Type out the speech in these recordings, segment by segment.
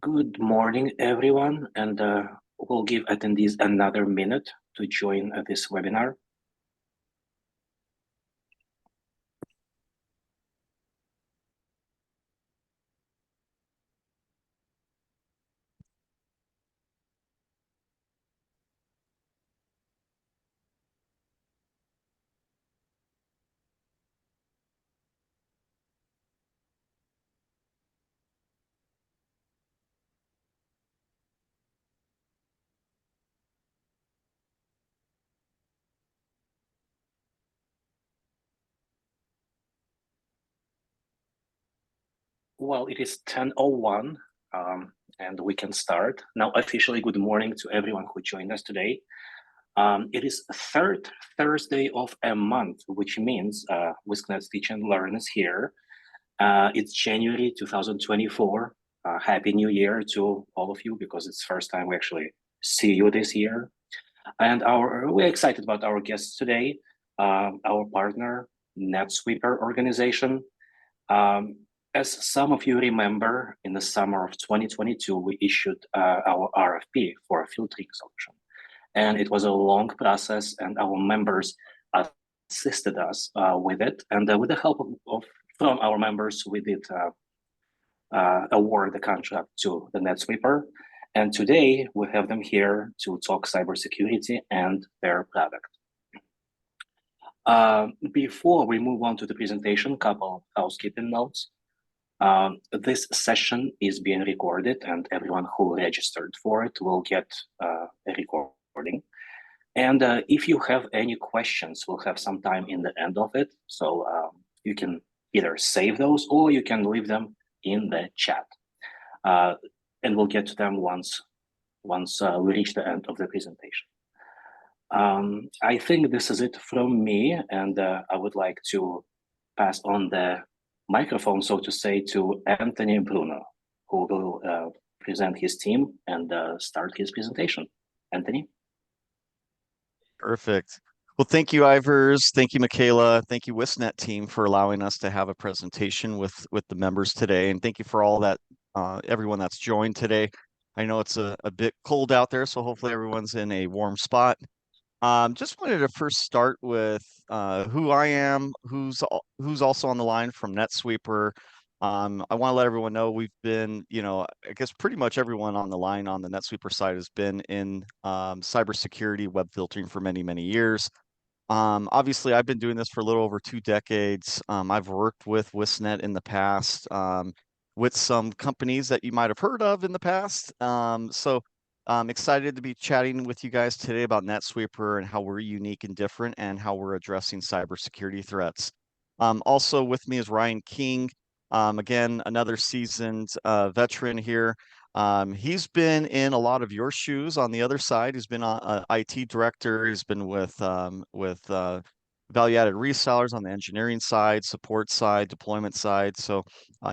Good morning, everyone, and we'll give attendees another minute to join this webinar. Well, it is 10:01, and we can start. Now, officially, good morning to everyone who joined us today. It is third Thursday of a month, which means WiscNet's Teach and Learn is here. It's January 2024. Happy New Year to all of you, because it's the first time we actually see you this year. And we're excited about our guests today, our partner, Netsweeper organization. Um, as some of you remember, in the summer of 2022, we issued our RFP for a filtering solution. And it was a long process, and our members assisted us with it. And with the help from our members, we did award the contract to the Netsweeper. And today we have them here to talk cybersecurity and their product. Before we move on to the presentation, couple housekeeping notes. This session is being recorded, and everyone who registered for it will get a recording. And if you have any questions, we'll have some time in the end of it. So you can either save those or you can leave them in the chat. And we'll get to them once we reach the end of the presentation. I think this is it from me, and I would like to pass on the microphone, so to say, to Anthony Bruno, who will present his team and start his presentation. Anthony? Perfect. Well, thank you, Ivers. Thank you, Michaela. Thank you, WiscNet team, for allowing us to have a presentation with the members today. And thank you for all that, everyone that's joined today. I know it's a bit cold out there, so hopefully everyone's in a warm spot. Just wanted to first start with who I am, who's also on the line from Netsweeper. I want to let everyone know we've been, I guess pretty much everyone on the line on the Netsweeper side has been in cybersecurity, web filtering for many, many years. Obviously, I've been doing this for a little over 2 decades. I've worked with WiscNet in the past, with some companies that you might have heard of in the past. So I'm excited to be chatting with you guys today about Netsweeper and how we're unique and different and how we're addressing cybersecurity threats. Also with me is Ryan King. Again, another seasoned veteran here. He's been in a lot of your shoes on the other side. He's been an IT director. He's been with value-added resellers on the engineering side, support side, deployment side. So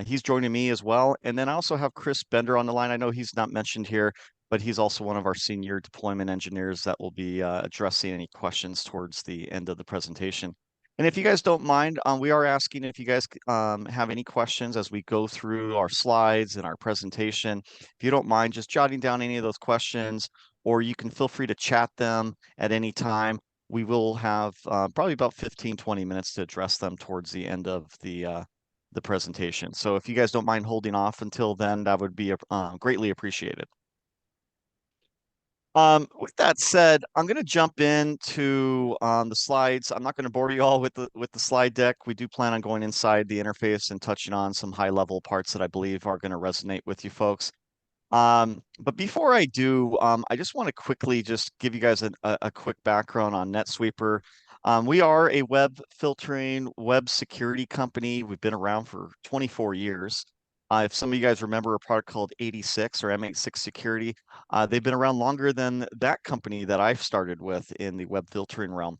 he's joining me as well. And then I also have Chris Bender on the line. I know he's not mentioned here, but he's also one of our senior deployment engineers that will be addressing any questions towards the end of the presentation. And if you guys don't mind, we are asking if you guys have any questions as we go through our slides and our presentation. If you don't mind just jotting down any of those questions, or you can feel free to chat them at any time. We will have probably about 15, 20 minutes to address them towards the end of the presentation. So if you guys don't mind holding off until then, that would be greatly appreciated. With that said, I'm going to jump into the slides. I'm not going to bore you all with the slide deck. We do plan on going inside the interface and touching on some high level parts that I believe are going to resonate with you folks. But before I do, I just want to quickly just give you guys a quick background on Netsweeper. We are a web filtering, web security company. We've been around for 24 years. If some of you guys remember a product called 86 or M86 Security, they've been around longer than that company that I've started with in the web filtering realm.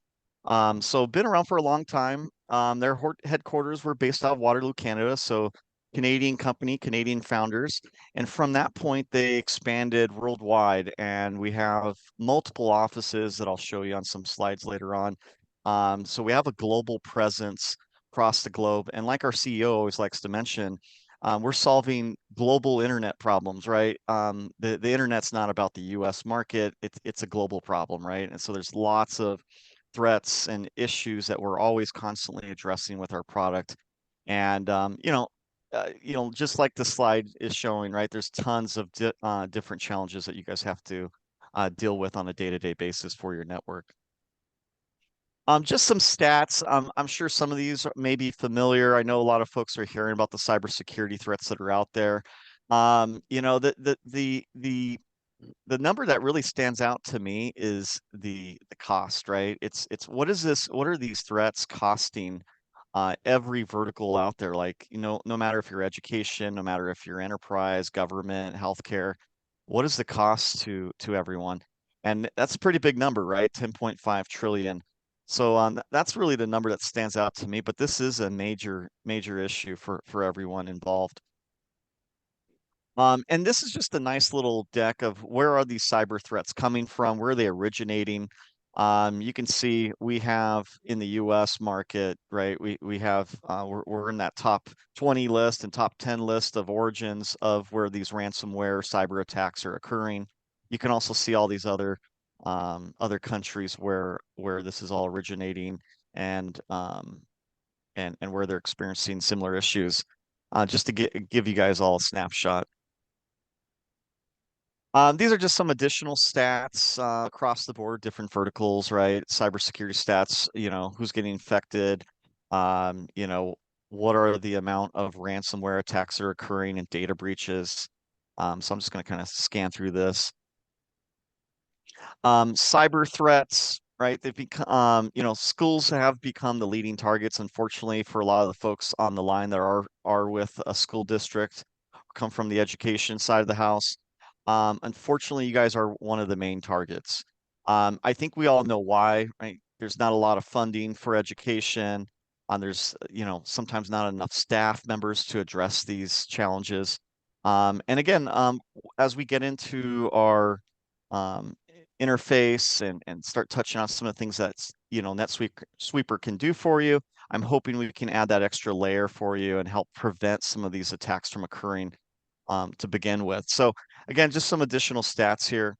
So been around for a long time. Their headquarters were based out of Waterloo, Canada. So Canadian company, Canadian founders. And from that point, they expanded worldwide. And we have multiple offices that I'll show you on some slides later on. So we have a global presence across the globe. And like our CEO always likes to mention, We're solving global internet problems, right? The internet's not about the U.S. market; it's a global problem, right? And so there's lots of threats and issues that we're always constantly addressing with our product. And just like the slide is showing, right? There's tons of different challenges that you guys have to deal with on a day-to-day basis for your network. Just some stats. I'm sure some of these may be familiar. I know a lot of folks are hearing about the cybersecurity threats that are out there. The number that really stands out to me is the cost, right? It's what is this? What are these threats costing every vertical out there? Like, no matter if you're education, no matter if you're enterprise, government, healthcare, what is the cost to everyone? And that's a pretty big number, right? 10.5 trillion. So that's really the number that stands out to me. But this is a major issue for everyone involved. And this is just a nice little deck of where are these cyber threats coming from? Where are they originating? You can see we have in the U.S. market, right? We have we're in that top 20 list and top 10 list of origins of where these ransomware cyber attacks are occurring. You can also see all these other countries where this is all originating and and where they're experiencing similar issues. Just to give you guys all a snapshot. These are just some additional stats across the board, different verticals, right? Cybersecurity stats, who's getting infected, um, you know, what are the amount of ransomware attacks that are occurring and data breaches. So I'm just going to kind of scan through this. Cyber threats, right? They've become, schools have become the leading targets, unfortunately, for a lot of the folks on the line that are with a school district, come from the education side of the house. Unfortunately, you guys are one of the main targets. I think we all know why, right? There's not a lot of funding for education. There's, sometimes not enough staff members to address these challenges. And again, as we get into our um, interface and start touching on some of the things that Sweeper can do for you, I'm hoping we can add that extra layer for you and help prevent some of these attacks from occurring to begin with. So again, just some additional stats here.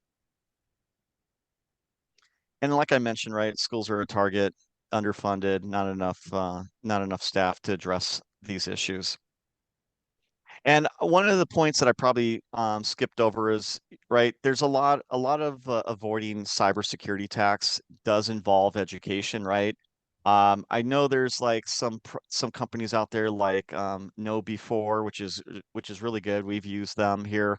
And like I mentioned, right, schools are a target, underfunded, not enough staff to address these issues. And one of the points that I probably skipped over is, right, there's a lot of avoiding cybersecurity attacks does involve education, right? I know there's like some companies out there like Know Before, which is really good. We've used them here.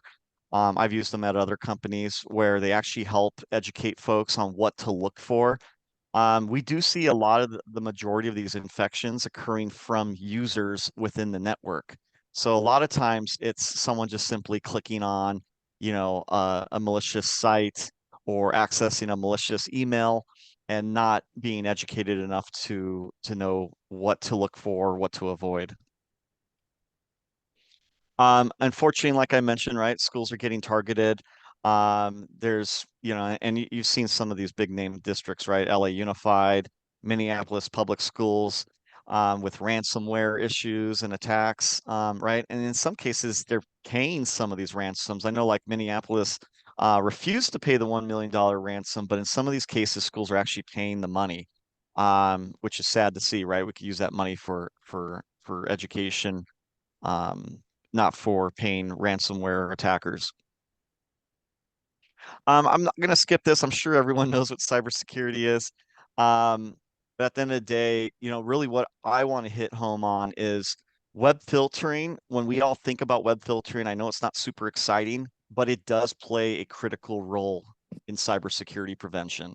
I've used them at other companies where they actually help educate folks on what to look for. We do see a lot of the majority of these infections occurring from users within the network. So a lot of times it's someone just simply clicking on, a malicious site or accessing a malicious email and not being educated enough to know what to look for, what to avoid. Unfortunately, like I mentioned, right, schools are getting targeted. There's, and you've seen some of these big name districts, right? LA Unified, Minneapolis Public Schools, with ransomware issues and attacks, right? And in some cases, they're paying some of these ransoms. I know, like Minneapolis, refused to pay the $1 million ransom, but in some of these cases, schools are actually paying the money, which is sad to see, right? We could use that money for education, um, not for paying ransomware attackers. I'm not going to skip this. I'm sure everyone knows what cybersecurity is. But at the end of the day, really what I want to hit home on is web filtering. When we all think about web filtering, I know it's not super exciting, but it does play a critical role in cybersecurity prevention.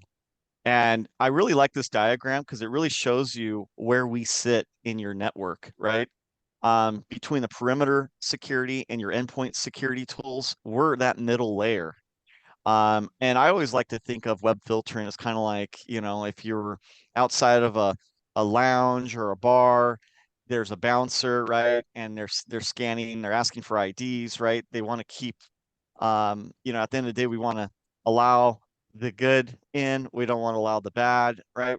And I really like this diagram because it really shows you where we sit in your network, right? Between the perimeter security and your endpoint security tools, we're that middle layer. And I always like to think of web filtering as kind of like, if you're outside of a lounge or a bar, there's a bouncer, right? And they're scanning, they're asking for IDs, right? They want to keep, at the end of the day, we want to allow the good in. We don't want to allow the bad, right?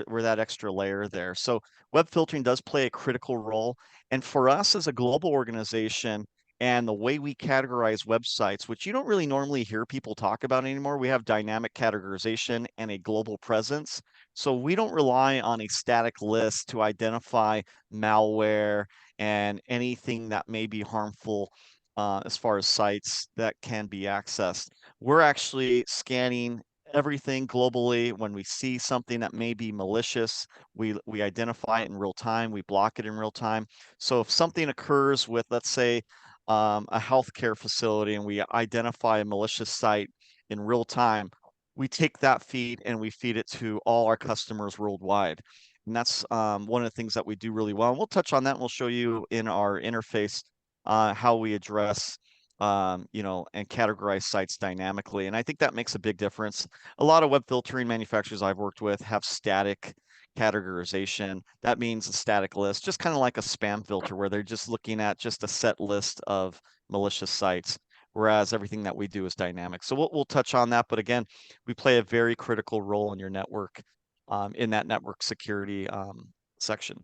we're that extra layer there. So web filtering does play a critical role. And for us as a global organization, and the way we categorize websites, which you don't really normally hear people talk about anymore, we have dynamic categorization and a global presence. So we don't rely on a static list to identify malware and anything that may be harmful as far as sites that can be accessed. We're actually scanning everything globally. When we see something that may be malicious, we identify it in real time, we block it in real time. So if something occurs with, let's say, a healthcare facility and we identify a malicious site in real time, we take that feed and we feed it to all our customers worldwide. And that's one of the things that we do really well. And we'll touch on that. And we'll show you in our interface how we address, and categorize sites dynamically. And I think that makes a big difference. A lot of web filtering manufacturers I've worked with have static categorization. That means a static list, just kind of like a spam filter where they're just looking at just a set list of malicious sites, whereas everything that we do is dynamic. So we'll touch on that. But again, we play a very critical role in your network, in that network security section.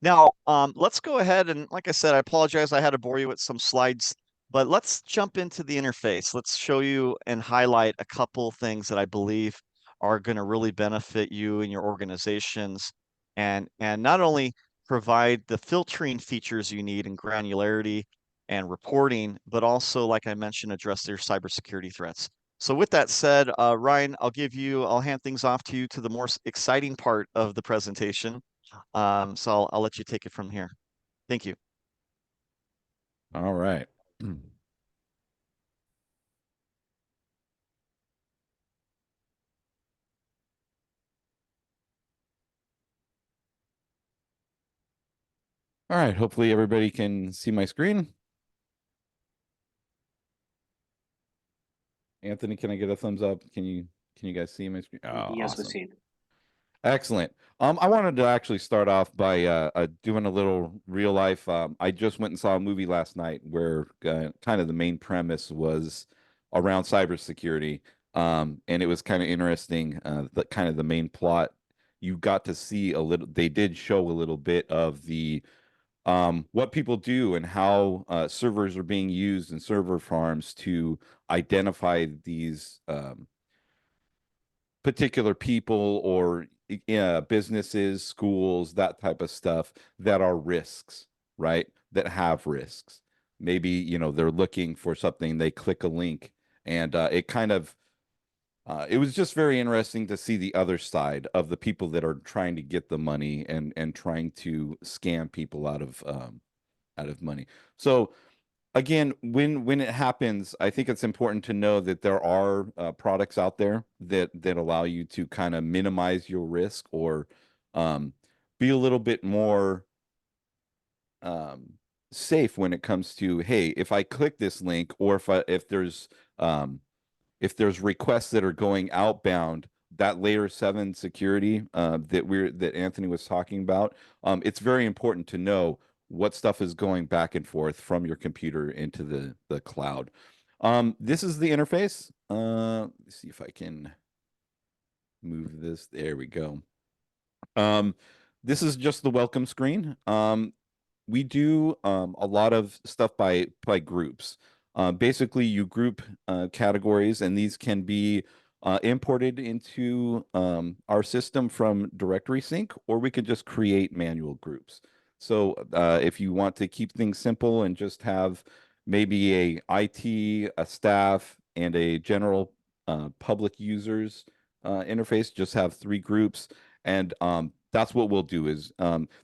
Now, let's go ahead and, like I said, I apologize, I had to bore you with some slides, but let's jump into the interface. Let's show you and highlight a couple things that I believe are going to really benefit you and your organizations, and not only provide the filtering features you need and granularity and reporting, but also, like I mentioned, address their cybersecurity threats. So with that said, Ryan, I'll hand things off to you to the more exciting part of the presentation. So I'll let you take it from here. Thank you. All right. All right. Hopefully everybody can see my screen. Anthony, can I get a thumbs up? Can you guys see my screen? Oh, Yes, awesome. we see it. Excellent. I wanted to actually start off by doing a little real life. I just went and saw a movie last night where kind of the main premise was around cybersecurity. And it was kind of interesting. The kind of the main plot. You got to see a little. They did show a little bit of the what people do and how servers are being used in server farms to identify these particular people or businesses, schools, that type of stuff that are risks, right? That have risks. Maybe, they're looking for something, they click a link, and it was just very interesting to see the other side of the people that are trying to get the money and trying to scam people out of money. So again, when it happens, I think it's important to know that there are products out there that allow you to kind of minimize your risk or um, be a little bit more um, safe when it comes to, hey, if I click this link, or if there's requests that are going outbound, that layer 7 security that Anthony was talking about, it's very important to know what stuff is going back and forth from your computer into the cloud. This is the interface. Let's see if I can move this. There we go. This is just the welcome screen. We do a lot of stuff by groups. Basically, you group categories, and these can be imported into our system from directory sync, or we could just create manual groups. So if you want to keep things simple and just have maybe a IT, a staff, and a general public users interface, just have 3 groups. And that's what we'll do is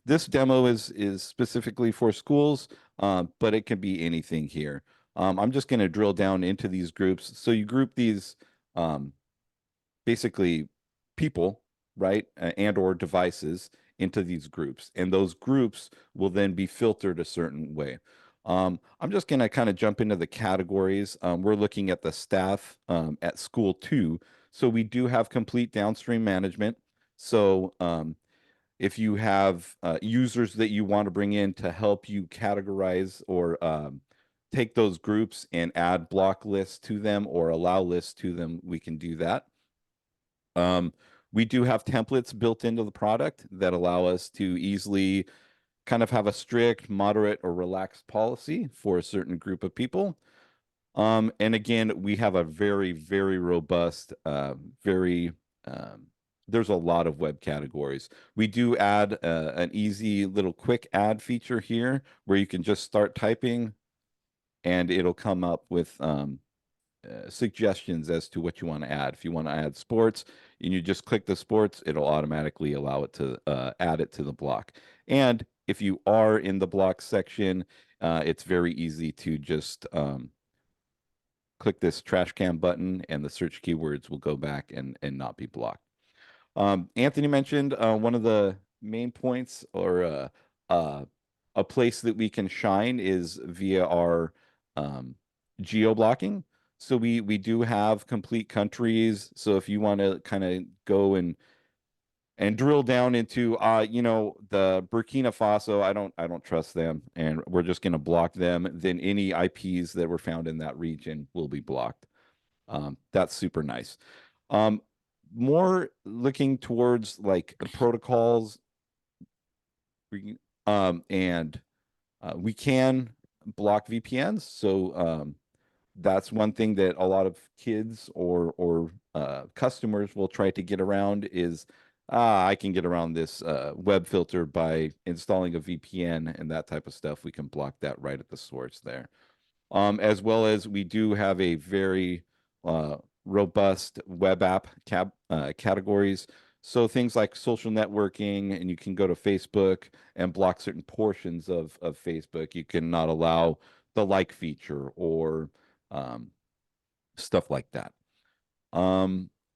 this demo is specifically for schools, but it can be anything here. I'm just going to drill down into these groups. So you group these basically people, right, and or devices into these groups, and those groups will then be filtered a certain way. I'm just going to kind of jump into the categories. We're looking at the staff at school 2. So we do have complete downstream management. So if you have users that you want to bring in to help you categorize or take those groups and add block lists to them or allow lists to them, we can do that. We do have templates built into the product that allow us to easily kind of have a strict, moderate, or relaxed policy for a certain group of people. And again, we have a very, very robust, there's a lot of web categories. We do add an easy little quick add feature here where you can just start typing and it'll come up with suggestions as to what you want to add. If you want to add sports and you just click the sports, it'll automatically allow it to add it to the block. And if you are in the block section, it's very easy to just click this trash can button and the search keywords will go back and not be blocked. Anthony mentioned one of the main points or a place that we can shine is via our geo blocking. So we do have complete countries. So if you want to kind of go and drill down into the Burkina Faso, I don't trust them, and we're just going to block them. Then any IPs that were found in that region will be blocked. That's super nice. More looking towards like protocols, and we can block VPNs. So that's one thing that a lot of kids or customers will try to get around is I can get around this web filter by installing a VPN and that type of stuff. We can block that right at the source there. As well as we do have a very robust web app categories. So things like social networking, and you can go to Facebook and block certain portions of Facebook. You can not allow the like feature or stuff like that.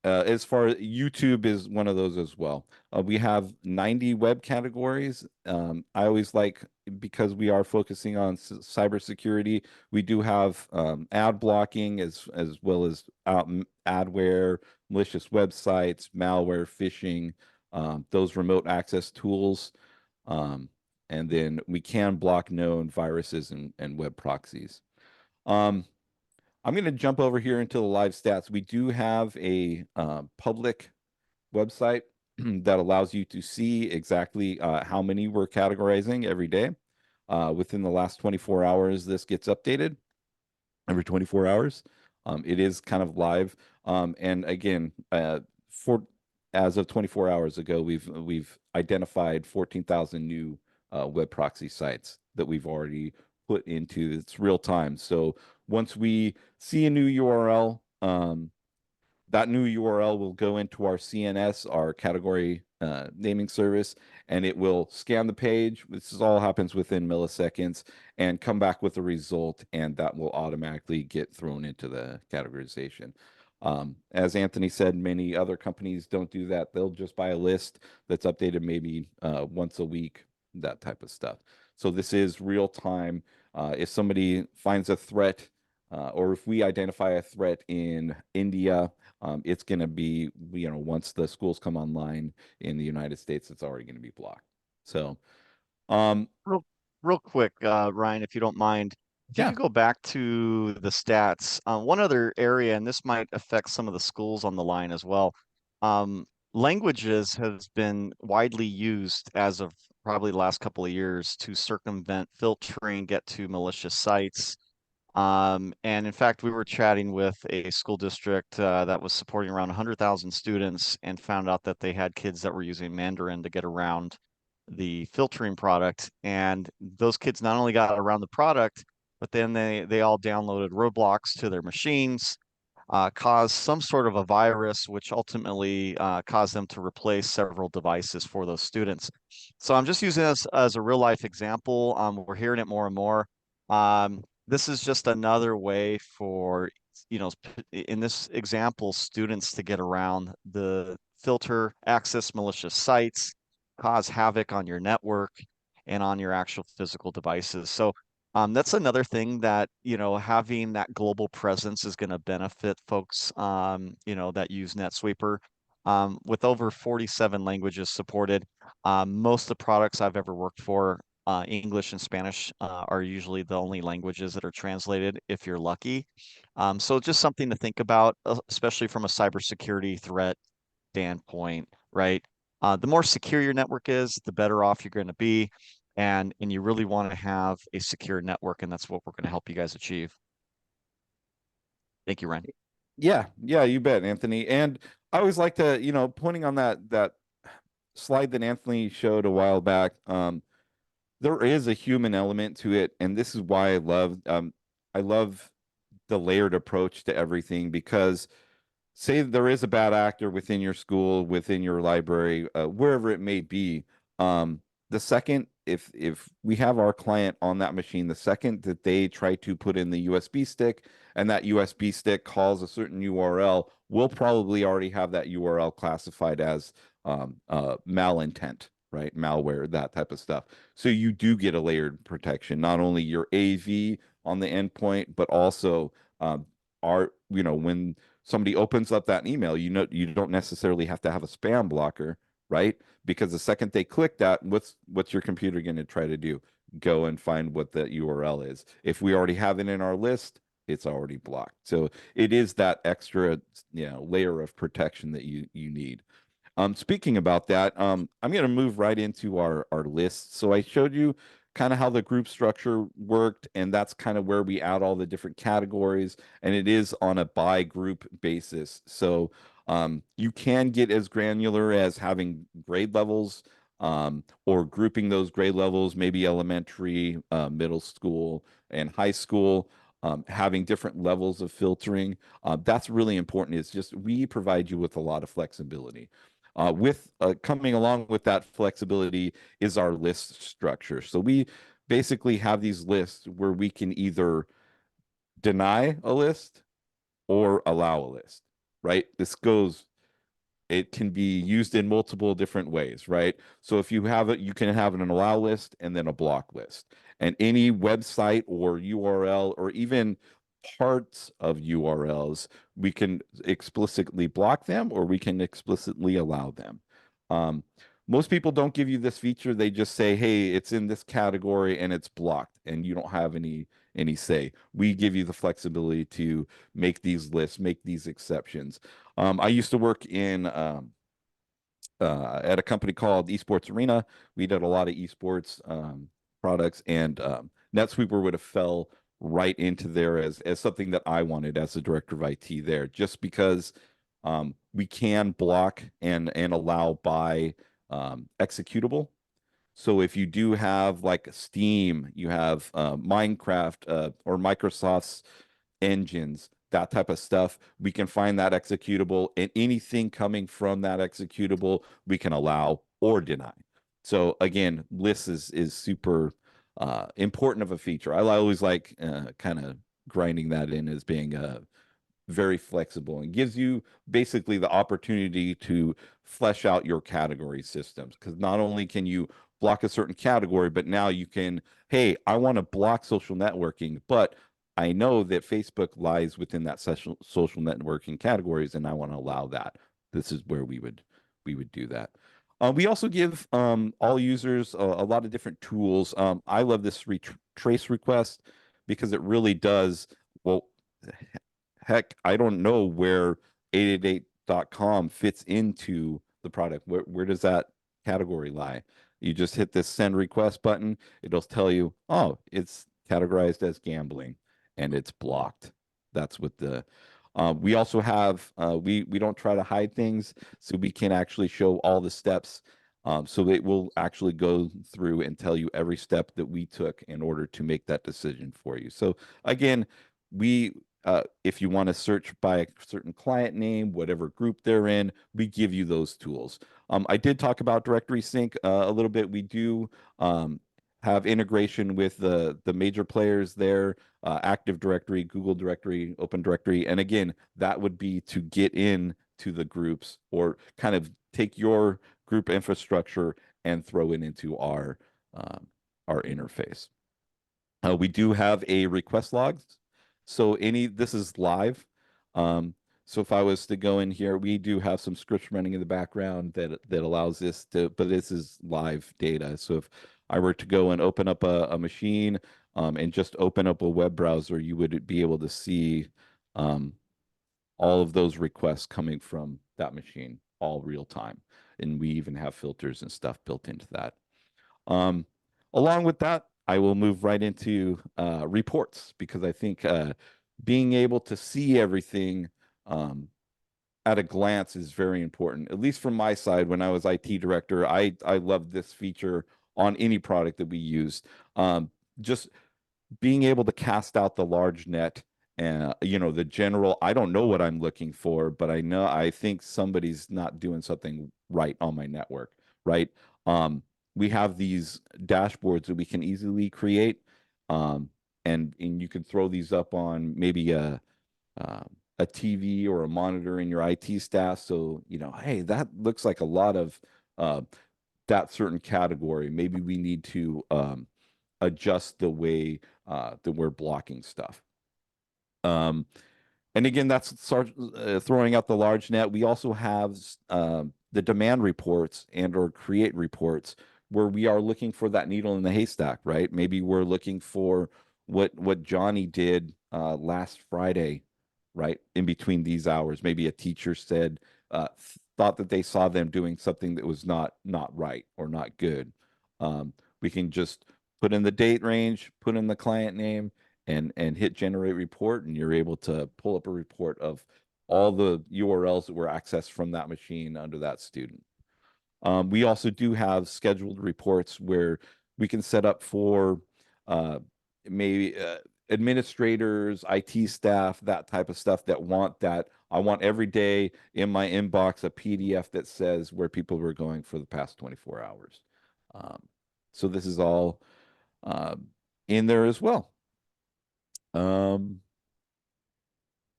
As far as YouTube is one of those as well. We have 90 web categories. I always like, because we are focusing on cybersecurity, we do have ad blocking as well as adware, malicious websites, malware, phishing, those remote access tools. And then we can block known viruses and web proxies. I'm going to jump over here into the live stats. We do have a public website that allows you to see exactly how many we're categorizing every day. Within the last 24 hours, this gets updated every 24 hours. It is kind of live. And again, as of 24 hours ago, we've identified 14,000 new web proxy sites that we've already put into it's real time. So once we see a new URL, that new URL will go into our CNS, our category naming service, and it will scan the page. This all happens within milliseconds and come back with a result, and that will automatically get thrown into the categorization. As Anthony said, many other companies don't do that. They'll just buy a list that's updated maybe once a week, that type of stuff. So this is real time. If somebody finds a threat, or if we identify a threat in India, it's going to be, once the schools come online in the United States, it's already going to be blocked. So, real quick, Ryan, if you don't mind, if you yeah. could go back to the stats. One other area, and this might affect some of the schools on the line as well. Languages has been widely used as of probably the last couple of years to circumvent filtering, get to malicious sites. And in fact, we were chatting with a school district that was supporting around 100,000 students and found out that they had kids that were using Mandarin to get around the filtering product. And those kids not only got around the product, but then they all downloaded Roblox to their machines, caused some sort of a virus, which ultimately caused them to replace several devices for those students. So I'm just using this as a real life example. We're hearing it more and more. This is just another way for, in this example, students to get around the filter, access malicious sites, cause havoc on your network and on your actual physical devices. So that's another thing that, having that global presence is going to benefit folks, that use Netsweeper. With over 47 languages supported, most of the products I've ever worked for, English and Spanish are usually the only languages that are translated if you're lucky. So just something to think about, especially from a cybersecurity threat standpoint, right? The more secure your network is, the better off you're going to be. And you really want to have a secure network, and that's what we're going to help you guys achieve. Thank you, Ryan. Yeah, you bet, Anthony. And I always like to, pointing on that slide that Anthony showed a while back, there is a human element to it, and this is why I love the layered approach to everything, because say there is a bad actor within your school, within your library, wherever it may be. The second, if we have our client on that machine, the second that they try to put in the USB stick and that USB stick calls a certain URL, we'll probably already have that URL classified as malintent, right? Malware, that type of stuff. So you do get a layered protection, not only your AV on the endpoint, but also when somebody opens up that email, you don't necessarily have to have a spam blocker, right? Because the second they click that, what's your computer going to try to do? Go and find what the URL is. If we already have it in our list, it's already blocked. So it is that extra, layer of protection that you need. Speaking about that, I'm going to move right into our list. So I showed you kind of how the group structure worked, and that's kind of where we add all the different categories, and it is on a by group basis. So you can get as granular as having grade levels, or grouping those grade levels, maybe elementary, middle school, and high school. Having different levels of filtering. That's really important. It's just we provide you with a lot of flexibility. With coming along with that flexibility is our list structure. So we basically have these lists where we can either deny a list or allow a list, right? It can be used in multiple different ways, right? So if you have it, you can have an allow list and then a block list. And any website or URL or even parts of URLs, we can explicitly block them or we can explicitly allow them. Most people don't give you this feature. They just say, hey, it's in this category and it's blocked, and you don't have any say. We give you the flexibility to make these lists, make these exceptions. I used to work in at a company called Esports Arena. We did a lot of esports products, and Netsweeper would have fell right into there as something that I wanted as the director of IT there, just because we can block and allow by executable. So if you do have like Steam, you have Minecraft or Microsoft's engines, that type of stuff, we can find that executable, and anything coming from that executable, we can allow or deny. So again, lists is super important of a feature. I always like kind of grinding that in as being very flexible and gives you basically the opportunity to flesh out your category systems, because not only can you block a certain category, but now you can, hey, I want to block social networking, but I know that Facebook lies within that social networking categories, and I want to allow that. This is where we would do that. We also give all users a lot of different tools. I love this trace request because it really does, well, heck, I don't know where 888.com fits into the product. Where does that category lie? You just hit this send request button. It'll tell you, oh, it's categorized as gambling and it's blocked. That's what the we also have we don't try to hide things, so we can actually show all the steps. So it will actually go through and tell you every step that we took in order to make that decision for you. So again, if you want to search by a certain client name, whatever group they're in, we give you those tools. I did talk about directory sync a little bit. We do have integration with the major players there, Active Directory, Google Directory, Open Directory. And again, that would be to get in to the groups or kind of take your group infrastructure and throw it into our interface. We do have a request logs. So this is live. So if I was to go in here, we do have some scripts running in the background that allows this to, but this is live data. So if I were to go and open up a machine and just open up a web browser, you would be able to see all of those requests coming from that machine. all real time. And we even have filters and stuff built into that. Along with that, I will move right into reports, because I think being able to see everything at a glance is very important. At least from my side, when I was IT director, I loved this feature on any product that we used. Just being able to cast out the large net and the general, I don't know what I'm looking for, but I think somebody's not doing something right on my network, right? We have these dashboards that we can easily create, and you can throw these up on maybe a TV or a monitor in your IT staff. So, hey, that looks like a lot of that certain category. Maybe we need to adjust the way that we're blocking stuff. And again, that's throwing out the large net. We also have the demand reports or create reports, where we are looking for that needle in the haystack, right? Maybe we're looking for what Johnny did last Friday, right? In between these hours, maybe a teacher said thought that they saw them doing something that was not right or not good. We can just put in the date range, put in the client name, and hit generate report, and you're able to pull up a report of all the URLs that were accessed from that machine under that student. We also do have scheduled reports where we can set up for maybe administrators, IT staff, that type of stuff that want that. I want every day in my inbox a PDF that says where people were going for the past 24 hours. So this is all in there as well.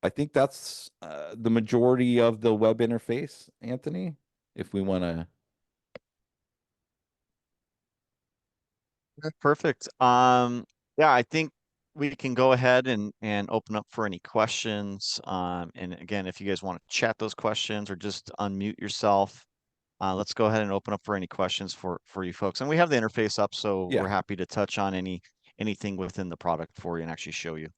I think that's the majority of the web interface, Anthony, if we want to. Perfect. Yeah, I think we can go ahead and open up for any questions. And again, if you guys want to chat those questions or just unmute yourself, let's go ahead and open up for any questions for you folks. And we have the interface up, so Yeah. we're happy to touch on anything within the product for you and actually show you.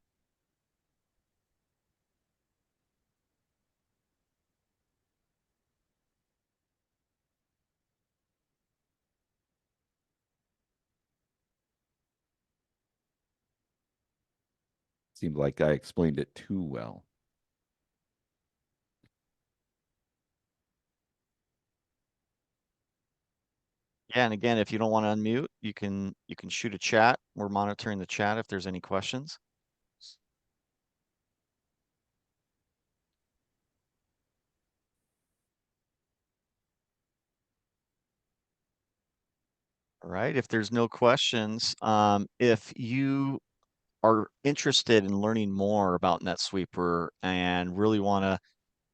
Seemed like I explained it too well. Yeah, and again, if you don't want to unmute, you can shoot a chat. We're monitoring the chat if there's any questions. All right, if there's no questions, if you are interested in learning more about Netsweeper and really want to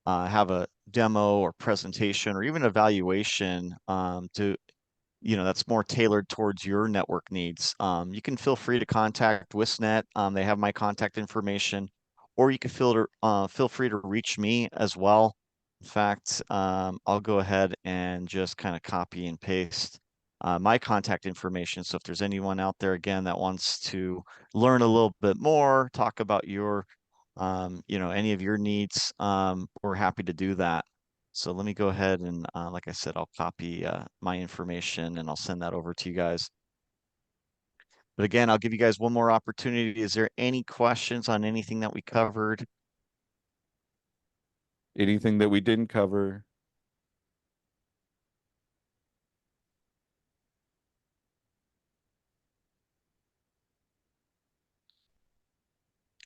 have a demo or presentation or even evaluation that's more tailored towards your network needs, you can feel free to contact WiscNet. They have my contact information, or you can feel free to reach me as well. In fact, I'll go ahead and just kind of copy and paste my contact information. So if there's anyone out there again that wants to learn a little bit more, talk about your, any of your needs, we're happy to do that. So let me go ahead and, like I said, I'll copy my information and I'll send that over to you guys. But again, I'll give you guys one more opportunity. Is there any questions on anything that we covered? Anything that we didn't cover?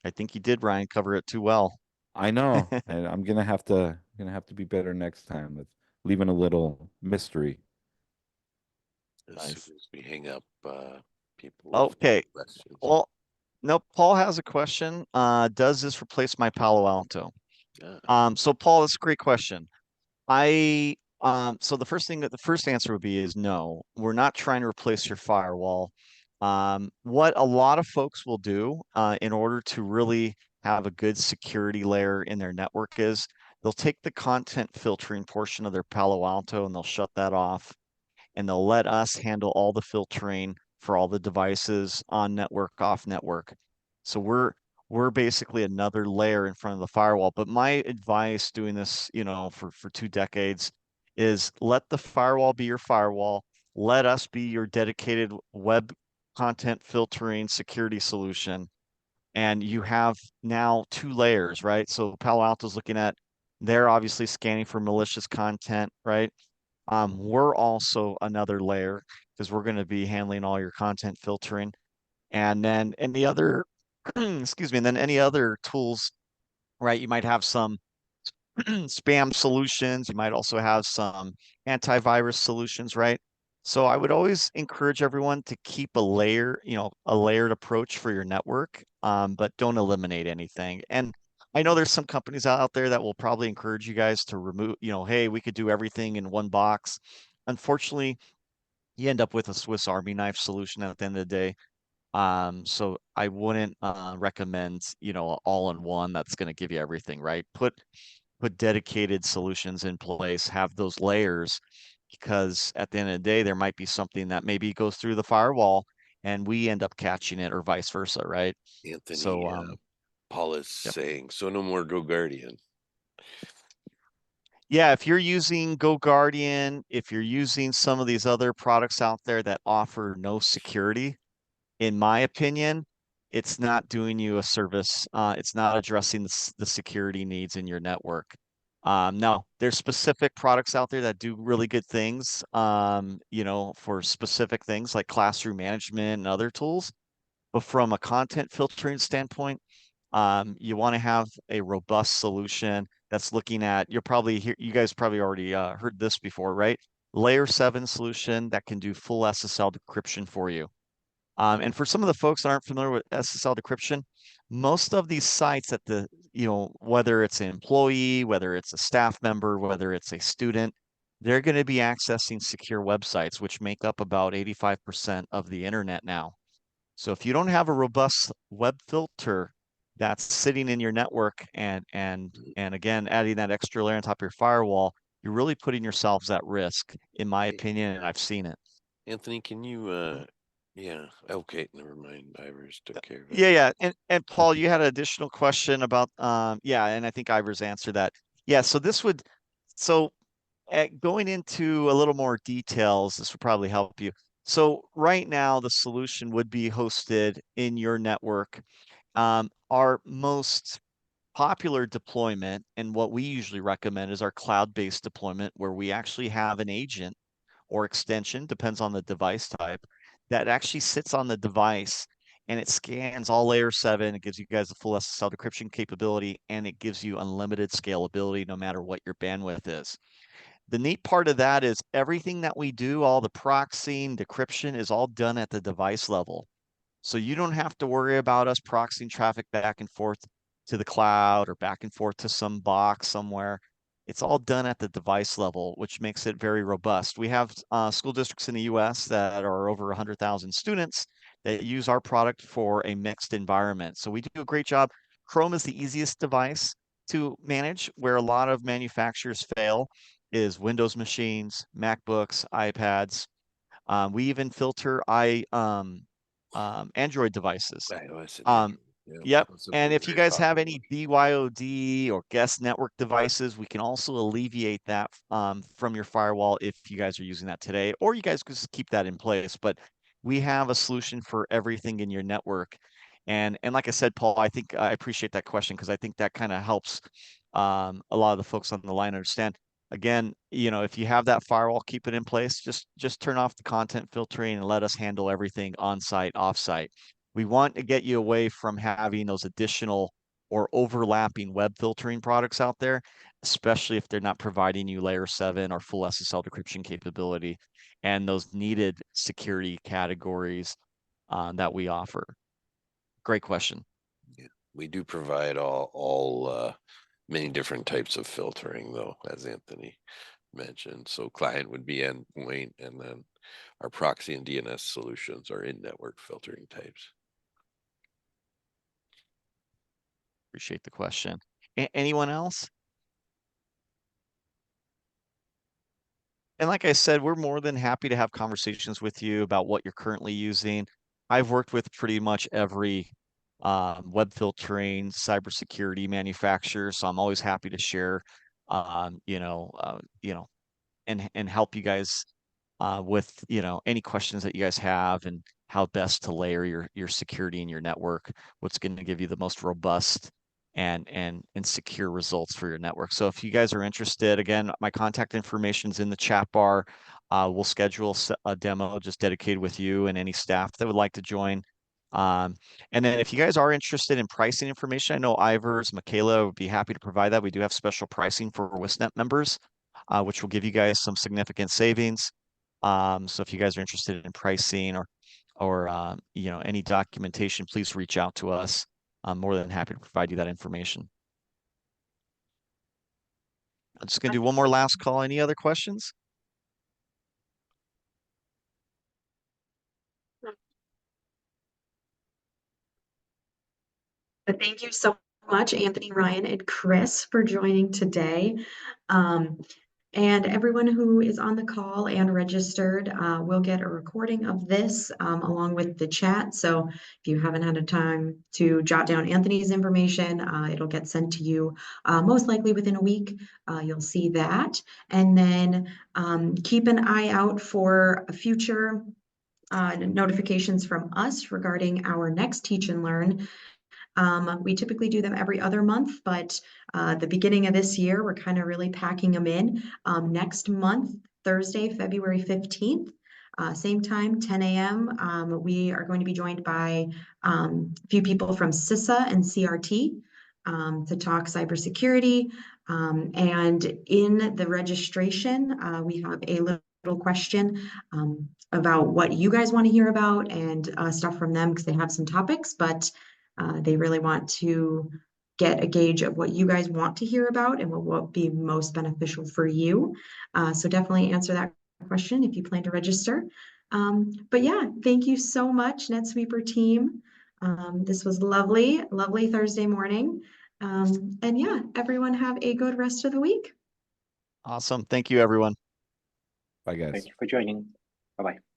I think you did, Ryan, cover it too well. I know, and I'm gonna have to be better next time with leaving a little mystery. As Nice. soon as we hang up, people will Okay. questions. Well, no, Paul has a question. Does this replace my Palo Alto? Yeah. So Paul, that's a great question. So the first answer would be is no, we're not trying to replace your firewall. What a lot of folks will do in order to really have a good security layer in their network is they'll take the content filtering portion of their Palo Alto and they'll shut that off, and they'll let us handle all the filtering for all the devices on network, off network. So we're basically another layer in front of the firewall. But my advice doing this, for 2 decades is let the firewall be your firewall. Let us be your dedicated web content filtering security solution. And you have now two layers, right? So Palo Alto's looking at, they're obviously scanning for malicious content, right? We're also another layer because we're going to be handling all your content filtering. And then any other, excuse me, and then any other tools, right? You might have some spam solutions. You might also have some antivirus solutions, right? So I would always encourage everyone to keep a layer, a layered approach for your network, but don't eliminate anything. And I know there's some companies out there that will probably encourage you guys to remove, hey, we could do everything in one box. Unfortunately, you end up with a Swiss Army knife solution at the end of the day. So I wouldn't recommend, all in one that's going to give you everything, right? Put dedicated solutions in place, have those layers, because at the end of the day, there might be something that maybe goes through the firewall and we end up catching it or vice versa, right? Anthony, So, Paul is yep. saying, so no more Go Guardian. Yeah, if you're using GoGuardian, if you're using some of these other products out there that offer no security, in my opinion, it's not doing you a service. It's not addressing the security needs in your network. No, there's specific products out there that do really good things, for specific things like classroom management and other tools. But from a content filtering standpoint, you want to have a robust solution that's looking at, you guys probably already heard this before, right? Layer 7 solution that can do full SSL decryption for you. And for some of the folks that aren't familiar with SSL decryption, most of these sites whether it's an employee, whether it's a staff member, whether it's a student, they're going to be accessing secure websites, which make up about 85% of the internet now. So if you don't have a robust web filter that's sitting in your network and again, adding that extra layer on top of your firewall, you're really putting yourselves at risk, in my opinion, and I've seen it. Anthony, can you yeah, okay, never mind. Ivers took care of it. Yeah. And Paul, you had an additional question about yeah, and I think Ivers answered that. Yeah, so going into a little more details, this would probably help you. So right now, the solution would be hosted in your network. Our most popular deployment and what we usually recommend is our cloud-based deployment, where we actually have an agent or extension, depends on the device type, that actually sits on the device and it scans all layer 7. It gives you guys a full SSL decryption capability and it gives you unlimited scalability no matter what your bandwidth is. The neat part of that is everything that we do, all the proxying, decryption is all done at the device level. So you don't have to worry about us proxying traffic back and forth to the cloud or back and forth to some box somewhere. It's all done at the device level, which makes it very robust. We have school districts in the US that are over 100,000 students that use our product for a mixed environment. So we do a great job. Chrome is the easiest device to manage. Where a lot of manufacturers fail is Windows machines, MacBooks, iPads. We even filter Android devices. iOS and Um, Android. Yeah, yep. those have And been if you very guys have popular. any BYOD or guest network devices, we can also alleviate that from your firewall if you guys are using that today, or you guys could just keep that in place. But we have a solution for everything in your network. And like I said, Paul, I think I appreciate that question because I think that kind of helps a lot of the folks on the line understand. Again, if you have that firewall, keep it in place. Just turn off the content filtering and let us handle everything on site, off site. We want to get you away from having those additional or overlapping web filtering products out there, especially if they're not providing you layer 7 or full SSL decryption capability and those needed security categories that we offer. Great question. Yeah. We do provide all many different types of filtering, though, as Anthony mentioned. So client would be endpoint, and then our proxy and DNS solutions are in-network filtering types. Appreciate the question. Anyone else? And like I said, we're more than happy to have conversations with you about what you're currently using. I've worked with pretty much every web filtering, cybersecurity manufacturer, so I'm always happy to share, and help you guys with, you know, any questions that you guys have and how best to layer your security in your network, what's going to give you the most robust and secure results for your network. So if you guys are interested, again, my contact information is in the chat bar. We'll schedule a demo just dedicated with you and any staff that would like to join. And then if you guys are interested in pricing information, I know Ivers, Michaela would be happy to provide that. We do have special pricing for WiscNet members, which will give you guys some significant savings. So if you guys are interested in pricing or you know, any documentation, please reach out to us. I'm more than happy to provide you that information. I'm just gonna do one more last call. Any other questions? But thank you so much, Anthony, Ryan, and Chris, for joining today. And everyone who is on the call and registered will get a recording of this along with the chat. So if you haven't had a time to jot down Anthony's information, it'll get sent to you most likely within a week. You'll see that. And then keep an eye out for future notifications from us regarding our next Teach and Learn. We typically do them every other month, but the beginning of this year, we're kind of really packing them in. Next month, Thursday, February 15th, same time, 10 a.m., we are going to be joined by a few people from CISA and CRT to talk cybersecurity. And in the registration, we have a little question about what you guys want to hear about and stuff from them because they have some topics, but they really want to get a gauge of what you guys want to hear about and what will be most beneficial for you. So definitely answer that question if you plan to register. But yeah, thank you so much, Netsweeper team. This was lovely, lovely Thursday morning. And yeah, everyone have a good rest of the week. Awesome. Thank you, everyone. Bye, guys. Thank you for joining. Bye-bye.